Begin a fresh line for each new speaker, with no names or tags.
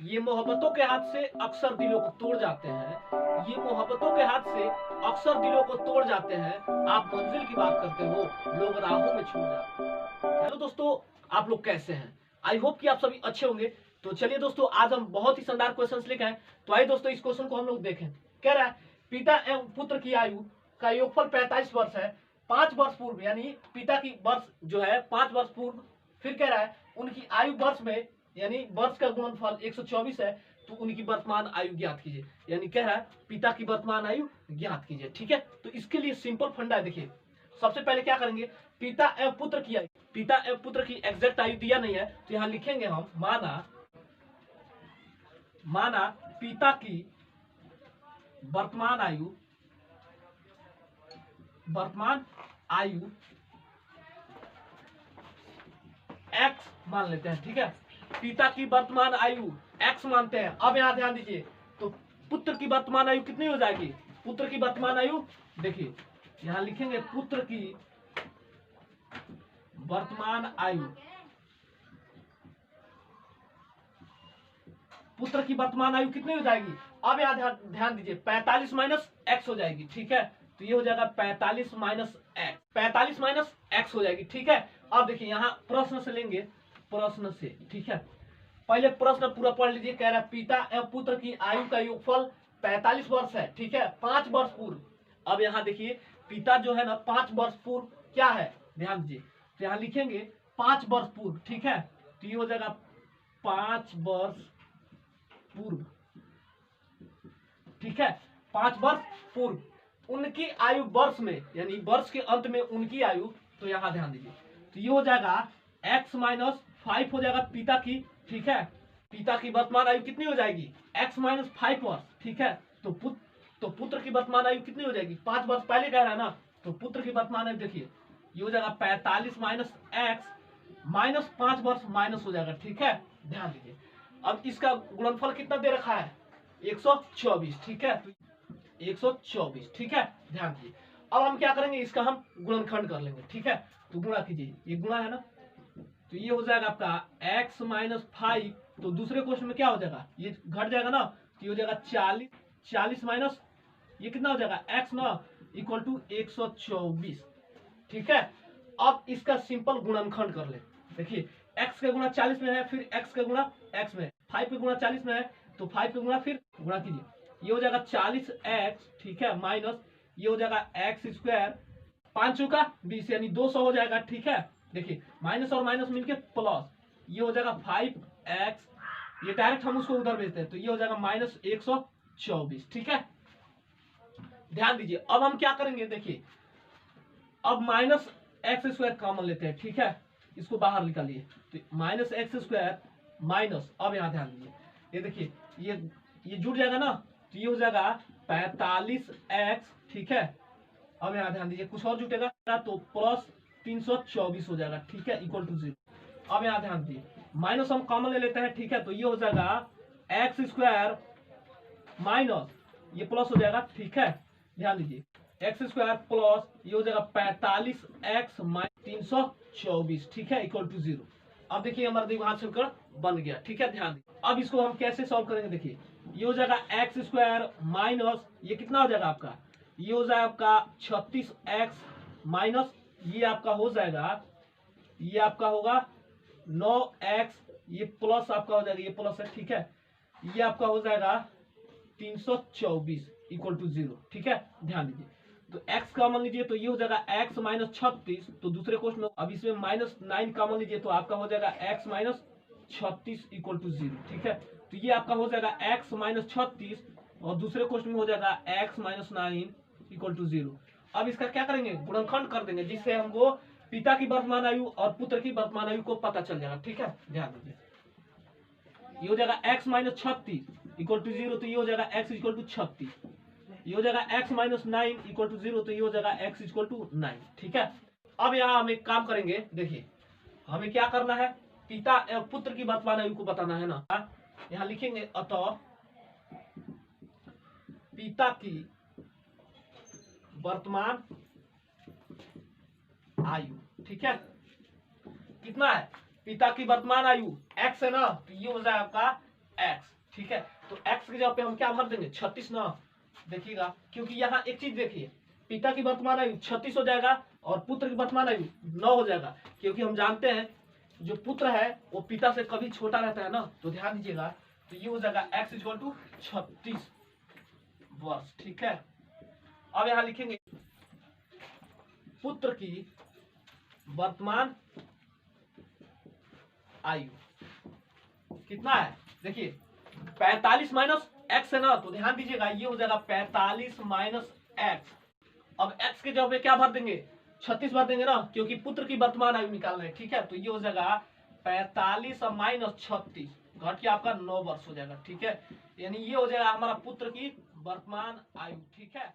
ये मोहब्बतों के हाथ से अक्सर दिलों को तोड़ जाते हैं। ये मोहब्बतों के हाथ से अक्सर दिलों को तोड़ जाते हैं। आप मंजिल की बात करते हो, लोग राहों में छूट जाते हैं। हेलो दोस्तों, आप लोग कैसे हैं? आई होप कि आप सभी अच्छे होंगे। तो चलिए दोस्तों, आज हम बहुत ही शानदार क्वेश्चन लेके आए। तो आइए दोस्तों, इस क्वेश्चन को हम लोग देखें। कह रहा है, पिता एवं पुत्र की आयु का योगफल 45 वर्ष है। 5 वर्ष पूर्व, यानी पिता की वर्ष जो है 5 वर्ष पूर्व। फिर कह रहा है, उनकी आयु वर्ष में, यानी वर्ष का गुणनफल 124 है। तो उनकी वर्तमान आयु ज्ञात कीजिए। यानी कह रहा है, पिता की वर्तमान आयु ज्ञात कीजिए। ठीक है, तो इसके लिए सिंपल फंडा है। देखिए, सबसे पहले क्या करेंगे, पिता एवं पुत्र की आयु, पिता एवं पुत्र की एग्जैक्ट आयु दिया नहीं है, तो यहां लिखेंगे हम माना पिता की वर्तमान आयु एक्स मान लेते हैं। ठीक है, पिता की वर्तमान आयु एक्स मानते हैं। अब यहां ध्यान दीजिए, तो पुत्र की वर्तमान आयु कितनी हो जाएगी? पुत्र की वर्तमान आयु, देखिए यहां लिखेंगे पुत्र की वर्तमान आयु, पुत्र की वर्तमान आयु कितनी हो जाएगी? अब यहां ध्यान दीजिए, 45 माइनस एक्स हो जाएगी। ठीक है, तो ये हो जाएगा 45 माइनस एक्स, 45 माइनस एक्स हो जाएगी। ठीक है, अब देखिए यहां प्रश्न से लेंगे, प्रश्न से। ठीक है, पहले प्रश्न पूरा पढ़ लीजिए। कह रहा है, पिता एवं पुत्र की आयु का योगफल 45 वर्ष है। ठीक है, 5 वर्ष पूर्व। अब यहां देखिए, पिता जो है ना 5 वर्ष पूर्व क्या है, ध्यान दीजिए। तो यहां लिखेंगे 5 वर्ष पूर्व। ठीक है, तो ये हो जाएगा 5 वर्ष पूर्व। ठीक है, 5 वर्ष पूर्व उनकी आयु वर्ष में, यानी वर्ष के अंत में उनकी आयु। तो यहां ध्यान दीजिए, तो ये हो जाएगा x माइनस 5 हो जाएगा पिता की। ठीक है, पिता की वर्तमान आयु कितनी हो जाएगी? x माइनस 5 वर्ष। ठीक है, तो पुत्र की वर्तमान आयु कितनी हो जाएगी? 5 वर्ष पहले कह रहा है ना, तो पुत्र की वर्तमान आयु देखिए, ये हो जाएगा 45 माइनस एक्स माइनस 5 वर्ष माइनस हो जाएगा। ठीक है, ध्यान दीजिए। अब इसका गुणनफल कितना दे रखा है? 124। ठीक है, 124। ठीक है, ध्यान दीजिए। अब हम क्या करेंगे, इसका हम गुणनखंड कर लेंगे। ठीक है, तो गुणा कीजिए, ये गुणा है ना, तो ये हो जाएगा आपका x माइनस 5। तो दूसरे क्वेश्चन में क्या हो जाएगा, ये घट जाएगा ना, तो ये हो जाएगा 40 माइनस ये कितना हो जाएगा x ना, इक्वल टू 124। ठीक है, अब इसका सिंपल गुणनखंड कर ले। देखिए, x का गुणा 40 में है, फिर x का गुणा x में, 5 का गुणा 40 में है, तो 5 का गुणा फिर गुणा कीजिए, ये हो जाएगा 40x। ठीक है, माइनस ये हो जाएगा एक्स स्क्वायर, 5 चौका 20 यानी 200 हो जाएगा। ठीक है, देखिए माइनस और माइनस मिलके प्लस, ये हो जाएगा 5x, ये डायरेक्ट हम उसको उधर भेजते हैं, तो ये हो जाएगा माइनस 124। ठीक है, ध्यान दीजिए। अब हम क्या करेंगे, देखिए अब माइनस एक्स स्क्वायर कॉमन लेते हैं। ठीक है, इसको बाहर निकालिए, तो माइनस एक्स स्क्वायर माइनस, अब यहां ध्यान दीजिए, ये देखिए ये जुड़ जाएगा ना, तो ये हो जाएगा 45x। ठीक है, अब यहां ध्यान दीजिए, कुछ और जुटेगा तो प्लस 324 हो जाएगा। ठीक है, इक्वल टू 0। अब यहां ध्यान दीजिए, माइनस हम कॉमन ले लेते हैं। ठीक है, तो ये हो जाएगा एक्स स्क्वायर माइनस ये प्लस हो जाएगा। ठीक है, ध्यान दीजिए, एक्स स्क्वायर प्लस ये हो जाएगा 45x माइनस 324। ठीक है, इक्वल टू 0। अब देखिए हमारा द्विघात समीकरण बन गया। ठीक है, ध्यान दीजिए। अब इसको हम कैसे सॉल्व करेंगे, देखिए ये हो जाएगा एक्स स्क्वायर माइनस ये कितना हो जाएगा आपका, ये हो जाएगा आपका 36x माइनस ये आपका हो जाएगा, ये आपका होगा 9x, ये प्लस आपका हो जाएगा, ये प्लस है। ठीक है, ये आपका हो जाएगा 324 इक्वल टू 0। ठीक है, ध्यान दीजिए, तो x कॉमन लीजिए, तो ये हो जाएगा x माइनस 36। तो दूसरे क्वेश्चन में अब इसमें माइनस 9 कॉमन लीजिए, तो आपका हो जाएगा x माइनस 36 इक्वल टू 0। ठीक है, तो ये आपका हो जाएगा x माइनस 36, और दूसरे क्वेश्चन में हो जाएगा x माइनस 9 इक्वल टू 0। अब इसका क्या करेंगे, गुणनखंड कर देंगे, जिससे हमको पिता की वर्तमान आयु और पुत्र की वर्तमान आयु को पता चल जाएगा। ठीक है, ध्यान दीजिए, ये हो जाएगा x माइनस 36 इक्वल टू 0, तो ये हो जाएगा x इक्वल टू 36। ये हो जाएगा x माइनस 9 इक्वल टू 0, तो ये हो जाएगा x इक्वल टू 9। ठीक है, अब यहाँ हम एक काम करेंगे, देखिए हमें क्या करना है, पिता एवं पुत्र की वर्तमान आयु को बताना है ना। यहाँ लिखेंगे, अतः पिता की वर्तमान आयु। ठीक है, कितना है, पिता की वर्तमान आयु x है ना, तो ये हो जाएगा आपका एक्स, ठीक है। तो एक्स की जगह पे हम क्या भर देंगे 36 ना, देखिएगा, क्योंकि यहाँ एक चीज देखिए, पिता की वर्तमान आयु 36 हो जाएगा और पुत्र की वर्तमान आयु 9 हो जाएगा, क्योंकि हम जानते हैं जो पुत्र है वो पिता से कभी छोटा रहता है ना, तो ध्यान दीजिएगा। तो ये हो जाएगा x इक्वल टू 36 वर्ष, ठीक है। अब यहां लिखेंगे पुत्र की वर्तमान आयु कितना है, देखिए 45 माइनस एक्स है ना, तो ध्यान दीजिएगा ये हो जाएगा 45 माइनस एक्स। अब एक्स के जगह पे क्या भर देंगे 36 भर देंगे ना, क्योंकि पुत्र की वर्तमान आयु निकालना है, ठीक है। तो ये हो जाएगा 45 माइनस 36, घट के आपका 9 वर्ष हो जाएगा, ठीक है। यानी ये हो जाएगा हमारा पुत्र की वर्तमान आयु, ठीक है।